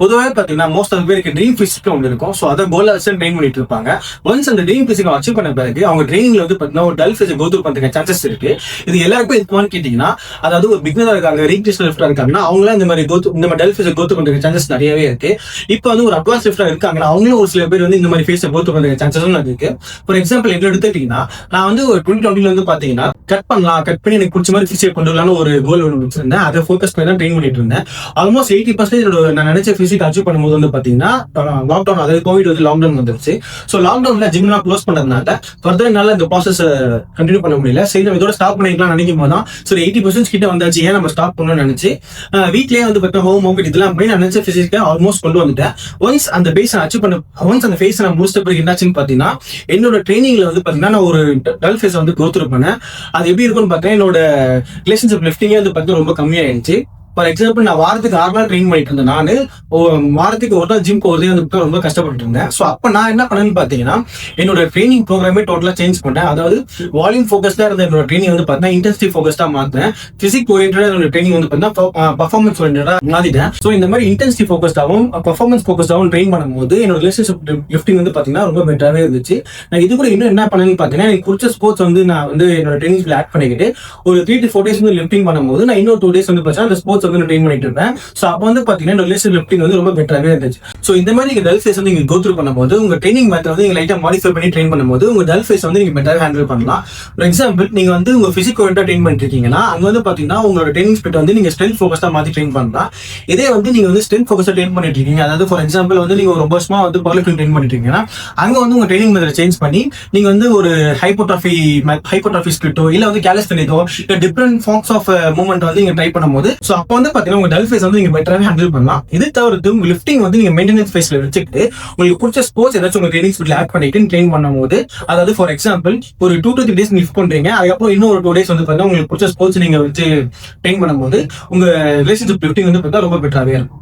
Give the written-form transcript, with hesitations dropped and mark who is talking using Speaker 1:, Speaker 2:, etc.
Speaker 1: பொதுவாக பார்த்தீங்கன்னா most of பேருக்கு ட்ரீம் பிசிக் ஒன்று இருக்கும். ஸோ அதை கோலா வச்சு ட்ரெயின் பண்ணிட்டு இருப்பாங்க. ஒன்ஸ் அந்த ட்ரீம் பிசிக்கை அச்சீவ் பண்ண பிறகு அவங்க ட்ரைனிங்ல வந்து பார்த்தீங்கன்னா ஒரு டல் ஃபேஸை கோத்ரூ பண்ணுறதுக்கு சான்சஸ் இருக்கு. இது எல்லாருக்கும் இருக்குமான்னு கேட்டீங்கன்னா, அதாவது ஒரு பிகினரா இருக்காங்க, ரீக்ரிஷனல் லிஃப்டா இருக்காங்கன்னா அவங்களாம் இந்த மாதிரி டல் ஃபேஸை கோத்ரூ பண்ணுறதுக்கு சான்சஸ் நிறையவே இருக்கு. இப்போ வந்து ஒரு அட்வான்ஸ் லிஃப்டா இருக்காங்கன்னா அவங்களும் ஒரு சில பேர் வந்து இந்த மாதிரி ஃபேஸை கோத்ரூ பண்ணுறதுக்கு சான்சஸும் இருக்கு. ஃபார் எக்ஸாம்பிள் எங்களை எடுத்துக்கிட்டீங்கன்னா, நான் வந்து ஒரு 2020 வந்து பார்த்தீங்கன்னா கட் பண்ணி எனக்கு பிடிச்ச மாதிரி பிசிக்கை கொண்டு வரலாம்னு ஒரு கோல் ஒன்று வச்சிருந்தேன். அதை ஃபோக்கஸ் பண்ணி தான் ட்ரெயின் பண்ணிட்டு இருந்தேன். ஆல்மோஸ்ட் 80% நான் நினைச்ச பிசிக் அச்சீவ் பண்ணும்போது வந்து பாத்தீங்கன்னா லாக்டவுன், அதாவது கோவிட் வந்து லாக்டவுன் வந்துருச்சு. ஸோ லாக்டவுன்ல ஜிம்லாம் க்ளோஸ் பண்ணதுனால ஃபர்தர் என்னால இந்த ப்ராசஸ் கண்டினியூ பண்ண முடியல. சரி நம்ம இதோட ஸ்டாப் பண்ணிக்கலாம் நினைக்கும் போது தான் சரி 80% கிட்ட வந்தாச்சு, ஏன் நம்ம ஸ்டாப் பண்ணணும்னு நினைச்சு வீட்லயே வந்து பார்த்தீங்கன்னா ஹோம் ஒர்க் இதெல்லாம் பண்ணி நான் நினைச்ச பிசிக்கை ஆல்மோஸ்ட் கொண்டு வந்துட்டேன். ஒன்ஸ் அந்த பேஸ் அச்சீவ் பண்ண ஒன்ஸ் அந்த ஃபேஸ் நான் முடிச்ச பிறகு என்னாச்சுன்னு பாத்தீங்கன்னா, என்னோட ட்ரைனிங்ல வந்து பாத்தீங்கன்னா நான் ஒரு டல் ஃபேஸ் வந்து கோத்ரூ பண்ணேன். அது எப்படி இருக்கும்னு பார்த்தீங்கன்னா, என்னோட ரிலேஷன்ஷிப் லிஃப்டிங்கே வந்து பார்த்தீங்கன்னா ரொம்ப கம்மியாயிருச்சு. ஃபார் எக்ஸாம்பிள் நான் வாரத்துக்கு 6 நாள் ட்ரெயின் பண்ணிட்டு இருந்தேன். நான் வாரத்துக்கு ஒரு நாள் ஜிம் போகிறதே வந்து ரொம்ப கஷ்டப்பட்டு இருந்தேன். ஸோ அப்போ நான் என்ன பண்ணேன்னு பார்த்தீங்கன்னா, என்னோட ட்ரைனிங் ப்ரோக்ராமே டோட்டலாக சேஞ்ச் பண்ணேன். அதாவது வால்யூம் ஃபோக்கஸ்டாக இருந்த என்னோட ட்ரைனிங் வந்து பார்த்தீங்கன்னா இன்டென்சிட்டி ஃபோக்கஸ்டாக மாற்றினேன். பிசிக் ஓரியன்டாக என்னோட ட்ரைனிங் வந்து பார்த்தீங்கன்னா பர்ஃபார்மன்ஸ் ஓரியன்டாக மாற்றிட்டேன். ஸோ இந்த மாதிரி இன்டென்சிட்டி ஃபோக்கஸ்டாகவும் பர்ஃபார்மன்ஸ் ஃபோக்கஸ்டாகவும் ட்ரெயின் பண்ணும்போது என்னோட ரிலேஷன்ஷிப் லிஃப்டிங் வந்து பார்த்தீங்கன்னா ரொம்ப பெட்டராகவே இருந்துச்சு. நான் இது கூட இன்னும் என்ன பண்ணேன்னு பார்த்தீங்கன்னா, எனக்கு பிடிச்ச ஸ்போர்ட்ஸ் வந்து நான் வந்து என்னோட ட்ரைனிங்ஸ்ல ஆட் பண்ணிக்கிட்டு ஒரு 3 to 4 days வந்து லிஃப்டிங் பண்ணும்போது நான் இன்னொரு 2 days வந்து பார்த்தீங்கன்னா அந்த ஸ்போர்ட்ஸ் வந்து ட்ரெயின் பண்ணிட்டு இருப்பேன். ஸோ அப்போ வந்து பார்த்தீங்கன்னா ரிலேஷன் லிஃப்டிங் வந்து ரொம்ப பெட்டராகவே இருந்துச்சு. ஸோ இந்த மாதிரி நீங்க டல் ஃபேஸ் வந்து நீங்க கோத்ரூ பண்ணும்போது உங்க ட்ரைனிங் மெத்தட் வந்து நீங்க லைட்டா மாடிஃபை பண்ணி ட்ரெயின் பண்ணும்போது உங்க டல் ஃபேஸ் வந்து நீங்க பெட்டராக ஹேண்டில் பண்ணலாம். ஃபார் எக்ஸாம்பிள் நீங்க வந்து உங்க பிசிக் ஓரியன்டா ட்ரெயின் பண்ணிட்டு இருக்கீங்கன்னா அங்க வந்து பாத்தீங்கன்னா உங்களோட ட்ரைனிங் ஸ்பிரிட் வந்து நீங்க ஸ்ட்ரென்த் ஃபோக்கஸ்டா மாத்தி ட்ரெயின் பண்ணலாம். இதே வந்து நீங்க வந்து ஸ்ட்ரென்த் ஃபோக்கஸ்டா ட்ரெயின் பண்ணிட்டு இருக்கீங்க, அதாவது ஃபார் எக்ஸாம்பிள் வந்து நீங்க ரொம்ப வருஷமா வந்து பவர் லிஃப்டிங் ட்ரெயின் பண்ணிட்டு இருக்கீங்கன்னா அங்க வந்து உங்க ட்ரைனிங் மெத்தட் சேஞ்ச் பண்ணி நீங்க வந்து ஒரு ஹைப்போட்ராஃபி ஸ்பிரிட்டோ இல்ல வந்து கேலிஸ்தெனிக்கோ இல்ல டிஃபரெண்ட் ஃபார்ம்ஸ் ஆஃப் மூவ்மெண்ட் வந்து நீங்க ட்ரை பண்ணும்போது ஸோ அப்போ வந்து பாத்தீங்கன்னா உங்க டல் ஃபேஸ் வந்து நீங்க பெட்டராக ஹேண்டில் பண்ணலாம். இது தவிர்த்து உங்க லிஃப்டிங் வந்து நீங்க மெயின்டெனன்ஸ் ஃபேஸ்ல வச்சுக்கிட்டு உங்களுக்கு பிடிச்ச ஸ்போர்ட்ஸ் ஏதாச்சும் உங்க ட்ரைனிங் ஸ்பிரிட்ல ஆட் பண்ணிட்டு ட்ரெயின் பண்ணும்போது, அதாவது ஃபார் எக்ஸாம்பிள் ஒரு 2 to 3 days லிஃப்ட் பண்றீங்க, அதுக்கப்புறம் இன்னும் ஒரு 2 days வந்து பாத்தீங்கன்னா உங்களுக்கு பிடிச்ச ஸ்போர்ட்ஸ் நீங்க வச்சு ட்ரெயின் பண்ணும்போது உங்க ரிலேஷன்ஷிப் லிஃப்டிங் வந்து பார்த்தா ரொம்ப பெட்டராகவே இருக்கும்.